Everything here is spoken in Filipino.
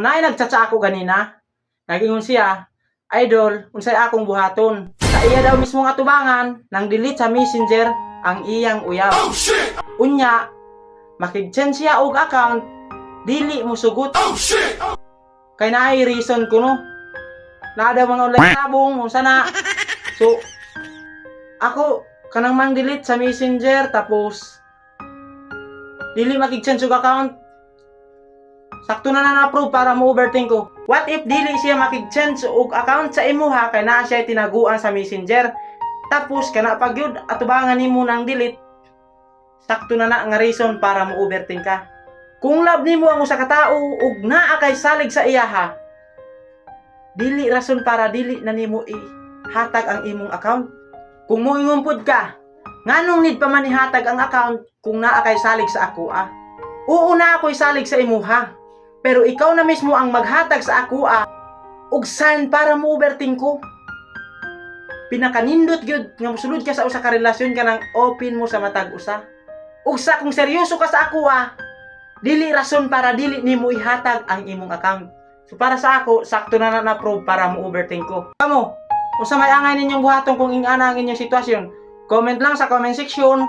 Nay nagchatsa ako ganina. Nagingon siya, idol, unsay akong buhaton. Sa iya daw mismo nga tubangan, nang delete sa messenger ang iyang uyab. Unya, makig-change siya og account, dili mo sugot. Kay naay reason ko no. Na daw mga online sabong, unsa na. So, ako, kanang mang delete sa messenger, tapos, dili makig-change og account. Sakto na na-approve para mo-overthink ko. What if dili siya makig-change og account sa imuha kay naa siya tinaguan sa messenger. Tapos kana pag yun atubangan nimo nang delete. Sakto na nga reason para mo-overthink ka. Kung love nimo ang usa ka tawo ug naa kay salig sa iyaha, dili rason para dili na nimo ihatag ang imong account. Kung moingon pud ka, nganong need pa man ihatag ang account kung naa kay salig sa ako ah? Oo na ako'y salig sa imuha. Pero ikaw na mismo ang maghatag sa ako og sign para mo-overthink ko. Pinakanindot gyud nga mosulod ka sa usa ka relasyon ka nang open mo sa matag usa. Ug sa kung seryoso ka sa ako dili rason para dili nimo ihatag ang imong account. So para sa ako, sakto na na-approve para mo-overthink ko. Kamo, unsa may angay ninyong buhaton kung ing-ana ang inyong sitwasyon? Comment lang sa comment section.